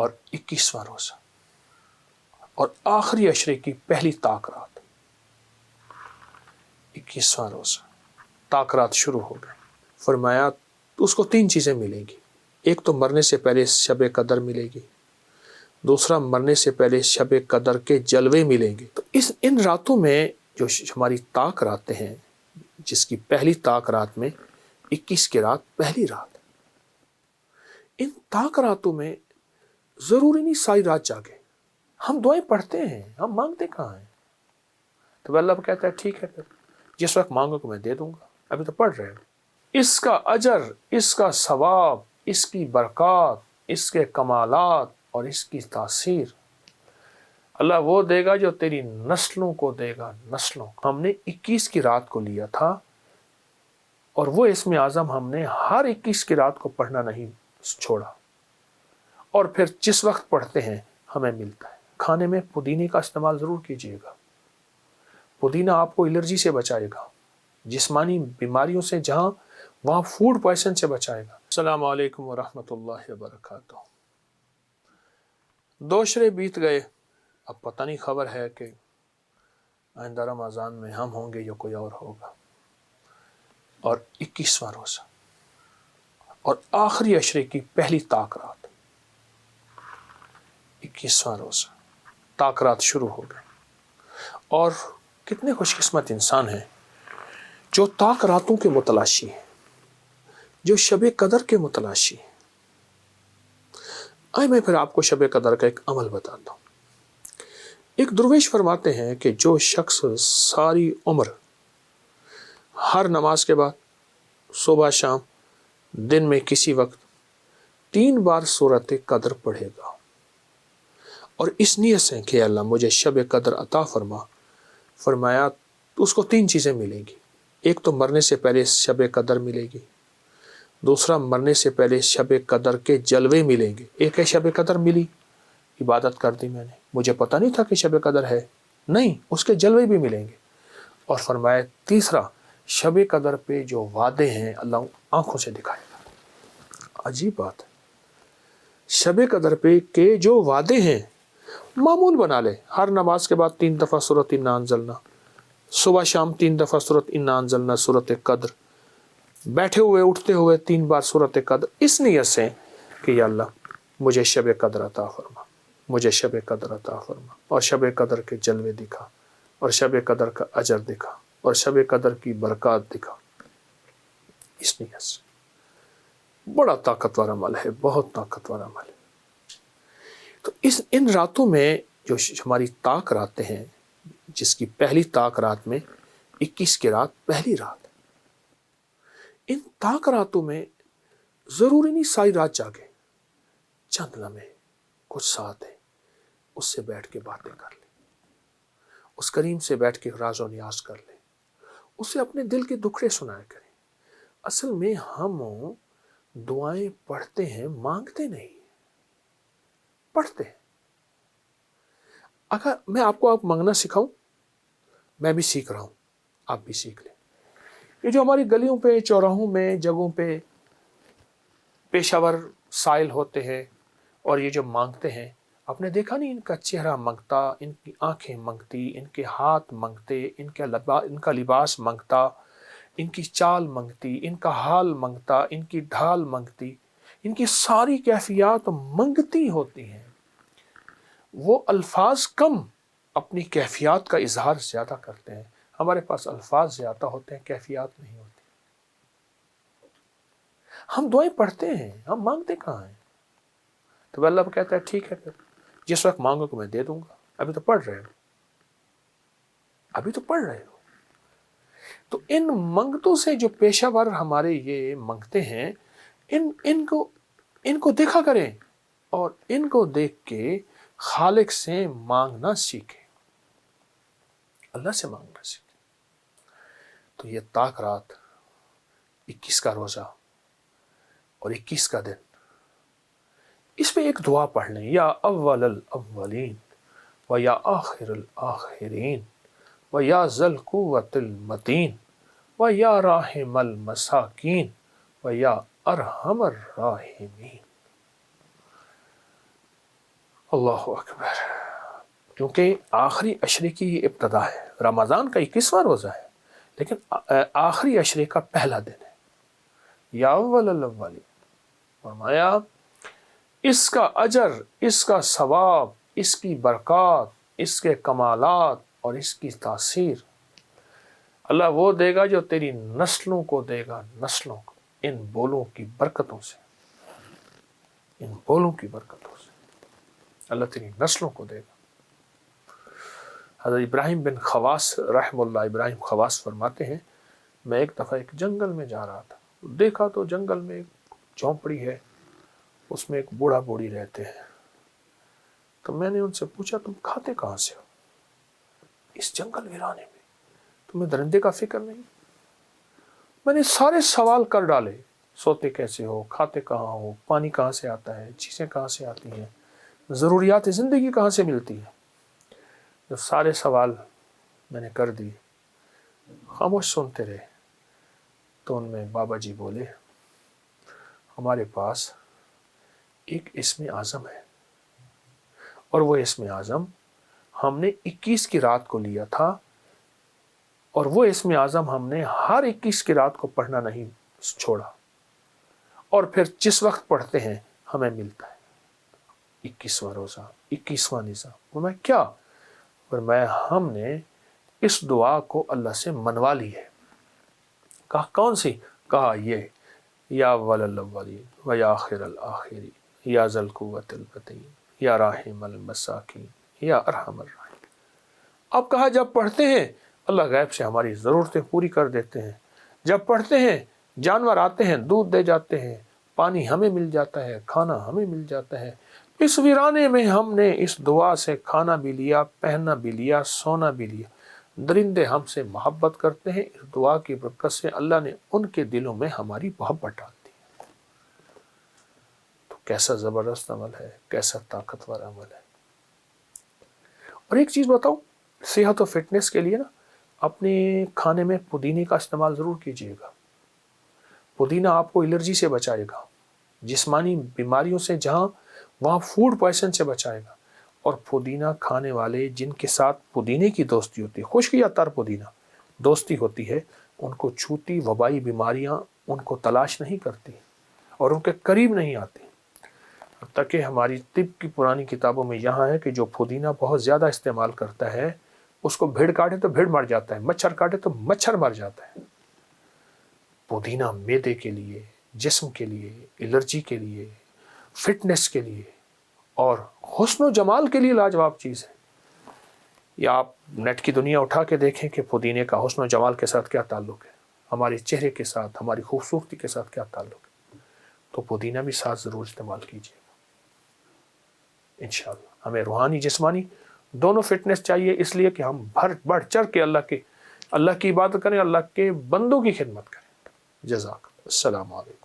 اور 21واں روزہ اور آخری عشرے کی پہلی طاق رات، 21واں روزہ، طاق رات شروع ہو گئے۔ فرمایا اس کو 3 چیزیں ملیں گی، ایک تو مرنے سے پہلے شب قدر ملے گی، دوسرا مرنے سے پہلے شب قدر کے جلوے ملیں گے۔ تو ان راتوں میں جو ہماری طاق راتیں ہیں، جس کی پہلی طاق رات میں 21 کی رات پہلی رات، ان طاق راتوں میں ضروری نہیں ساری رات جاگے۔ ہم دعائیں پڑھتے ہیں، ہم مانگتے کہاں ہیں؟ تو اللہ کہتا ہے ٹھیک ہے، پھر جس وقت مانگو کہ میں دے دوں گا، ابھی تو پڑھ رہے ہو۔ اس کا اجر، اس کا ثواب، اس کی برکات، اس کے کمالات اور اس کی تاثیر اللہ وہ دے گا جو تیری نسلوں کو دے گا، نسلوں کو۔ ہم نے 21 کی رات کو لیا تھا اور وہ اسم اعظم ہم نے ہر 21 کی رات کو پڑھنا نہیں چھوڑا، اور پھر جس وقت پڑھتے ہیں ہمیں ملتا ہے۔ کھانے میں پودینے کا استعمال ضرور کیجیے گا، پودینہ آپ کو الرجی سے بچائے گا، جسمانی بیماریوں سے جہاں وہاں فوڈ پوائزن سے بچائے گا۔ السلام علیکم ورحمۃ اللہ وبرکاتہ۔ 2 عشرے بیت گئے، اب پتہ نہیں خبر ہے کہ آئندہ رمضان میں ہم ہوں گے یا کوئی اور ہوگا، اور 21واں روزہ اور آخری عشرے کی پہلی طاق رات، 21واں روزہ، طاق رات شروع ہو گئے۔ اور کتنے خوش قسمت انسان ہیں جو طاق راتوں کے متلاشی ہیں، جو شب قدر کے متلاشی ہیں۔ آئے میں پھر آپ کو شب قدر کا ایک عمل بتاتا ہوں۔ ایک درویش فرماتے ہیں کہ جو شخص ساری عمر ہر نماز کے بعد، صبح شام، دن میں کسی وقت 3 بار سورۃ قدر پڑھے گا، اور اس نیت سے کہ اللہ مجھے شب قدر عطا فرما، فرمایا اس کو 3 چیزیں ملیں گی، ایک تو مرنے سے پہلے شب قدر ملے گی، دوسرا مرنے سے پہلے شب قدر کے جلوے ملیں گے۔ ایک ہے شب قدر ملی، عبادت کر دی میں نے، مجھے پتہ نہیں تھا کہ شب قدر ہے، نہیں، اس کے جلوے بھی ملیں گے۔ اور فرمایا تیسرا، شب قدر پہ جو وعدے ہیں اللہ آنکھوں سے دکھائے گا۔ عجیب بات ہے، شب قدر پہ کے جو وعدے ہیں معمول بنا لے، ہر نماز کے بعد 3 دفعہ سورۃ انا انزلنا، صبح شام 3 دفعہ سورۃ انا انزلنا، سورۃ قدر، بیٹھے ہوئے اٹھتے ہوئے 3 بار سورۃ قدر، اس نیت سے کہ یا اللہ مجھے شب قدر عطا فرما، مجھے شب قدر عطا فرما، اور شب قدر کے جلوے دکھا، اور شب قدر کا اجر دکھا، اور شب قدر کی برکات دکھا، اس نیت سے۔ بڑا طاقتور عمل ہے، بہت طاقتور عمل ہے۔ تو ان راتوں میں جو ہماری طاق راتیں ہیں، جس کی پہلی طاق رات میں 21 کی رات پہلی رات، ان طاق راتوں میں ضروری نہیں ساری رات جاگے، چند لمحے، کچھ ساتھ ہیں، اس سے بیٹھ کے باتیں کر لیں، اس کریم سے بیٹھ کے راز و نیاز کر لیں، اسے اپنے دل کے دکھڑے سنایا کریں۔ اصل میں ہم دعائیں پڑھتے ہیں، مانگتے نہیں، پڑھتے ہیں۔ اگر میں آپ کو مانگنا سکھاؤں، میں بھی سیکھ رہا ہوں، آپ بھی سیکھ لیں۔ یہ جو ہماری گلیوں پہ، چوراہوں میں، جگہوں پہ پیشہ ور سائل ہوتے ہیں اور یہ جو مانگتے ہیں، آپ نے دیکھا نہیں، ان کا چہرہ منگتا، ان کی آنکھیں منگتی، ان کے ہاتھ منگتے، ان کا لباس منگتا، ان کی چال منگتی، ان کا حال منگتا، ان کی ڈھال منگتی، ان کی ساری کیفیات منگتی ہوتی ہیں۔ وہ الفاظ کم، اپنی کیفیات کا اظہار زیادہ کرتے ہیں۔ ہمارے پاس الفاظ زیادہ ہوتے ہیں، کیفیات نہیں ہوتی۔ ہم دعائیں پڑھتے ہیں، ہم مانگتے کہاں ہیں؟ تو اللہ کہتا ہے ٹھیک ہے، پھر جس وقت مانگو کہ میں دے دوں گا، ابھی تو پڑھ رہے ہو، ابھی تو پڑھ رہے ہو۔ تو ان منگتوں سے جو پیشہ ور ہمارے یہ منگتے ہیں، ان کو دیکھا کریں، اور ان کو دیکھ کے خالق سے مانگنا سیکھیں، اللہ سے مانگنا سیکھیں۔ تو یہ طاق رات، 21 کا روزہ اور 21 کا دن، اس پہ ایک دعا پڑھ لیں، یا اول الاولین و یا آخر الاخرین و یا ذی القوۃ المتین و یا راحم المساکین و یا ارحم الراحمین۔ اللہ اکبر. کیونکہ آخری عشرے کی یہ ابتدا ہے. رمضان کا 21واں روزہ ہے لیکن آخری عشرے کا پہلا دن ہے. یا اول الاولین فرمایا اس کا اجر، اس کا ثواب، اس کی برکات، اس کے کمالات اور اس کی تاثیر اللہ وہ دے گا جو تیری نسلوں کو دے گا، نسلوں کو، ان بولوں کی برکتوں سے، ان بولوں کی برکتوں سے اللہ تیری نسلوں کو دے گا. حضرت ابراہیم بن خواص رحم اللہ، ابراہیم خواص فرماتے ہیں میں ایک دفعہ ایک جنگل میں جا رہا تھا، دیکھا تو جنگل میں ایک جھونپڑی ہے، اس میں ایک بوڑھا بوڑھی رہتے ہیں. تو میں نے ان سے پوچھا تم کھاتے کہاں سے ہو اس جنگل ویرانے میں، تمہیں درندے کا فکر نہیں؟ میں نے سارے سوال کر ڈالے، سوتے کیسے ہو، کھاتے کہاں ہو، پانی کہاں سے آتا ہے، چیزیں کہاں سے آتی ہیں، ضروریات زندگی کہاں سے ملتی ہے. جو سارے سوال میں نے کر دی، خاموش سنتے رہے. تو ان میں بابا جی بولے ہمارے پاس ایک اسم اعظم ہے، اور وہ اسم اعظم ہم نے 21 کی رات کو لیا تھا، اور وہ اسم اعظم ہم نے ہر 21 کی رات کو پڑھنا نہیں چھوڑا، اور پھر جس وقت پڑھتے ہیں ہمیں ملتا ہے 21واں روزہ، 21واں نظام. وہ میں کیا؟ فرمایا ہم نے اس دعا کو اللہ سے منوا لی ہے. کہا کون سی؟ کہا یہ یا اول الاولین و یا آخر الآخرین یا ذی القوۃ المتین یا راحم المساکین یا ارحم الراحمین. اب کہا جب پڑھتے ہیں اللہ غیب سے ہماری ضرورتیں پوری کر دیتے ہیں، جب پڑھتے ہیں جانور آتے ہیں دودھ دے جاتے ہیں، پانی ہمیں مل جاتا ہے، کھانا ہمیں مل جاتا ہے. اس ویرانے میں ہم نے اس دعا سے کھانا بھی لیا، پہننا بھی لیا، سونا بھی لیا. درندے ہم سے محبت کرتے ہیں، اس دعا کی برکت سے اللہ نے ان کے دلوں میں ہماری محبت ڈال دی. تو کیسا زبردست عمل ہے، کیسا طاقتور عمل ہے. اور ایک چیز بتاؤ، صحت و فٹنس کے لیے نا اپنے کھانے میں پودینے کا استعمال ضرور کیجیے گا. پودینہ آپ کو الرجی سے بچائے گا، جسمانی بیماریوں سے جہاں وہاں فوڈ پوائزن سے بچائے گا. اور پودینہ کھانے والے جن کے ساتھ پودینے کی دوستی ہوتی ہے، خشک یا تر پودینہ دوستی ہوتی ہے، ان کو چھوتی وبائی بیماریاں ان کو تلاش نہیں کرتی اور ان کے قریب نہیں آتی. حتیٰ کہ ہماری طب کی پرانی کتابوں میں یہاں ہے کہ جو پودینہ بہت زیادہ استعمال کرتا ہے اس کو بھیڑ کاٹے تو بھیڑ مر جاتا ہے، مچھر کاٹے تو مچھر مر جاتا ہے. پودینہ معدے کے لیے، جسم کے لیے، الرجی کے لیے، فٹنس کے لیے اور حسن و جمال کے لیے لاجواب چیز ہے. یا آپ نیٹ کی دنیا اٹھا کے دیکھیں کہ پودینے کا حسن و جمال کے ساتھ کیا تعلق ہے، ہمارے چہرے کے ساتھ، ہماری خوبصورتی کے ساتھ کیا تعلق ہے. تو پودینہ بھی ساتھ ضرور استعمال کیجیے گا انشاءاللہ. ہمیں روحانی جسمانی دونوں فٹنس چاہیے، اس لیے کہ ہم بڑھ چڑھ کے اللہ کی عبادت کریں، اللہ کے بندوں کی خدمت کریں. جزاک. السلام علیکم.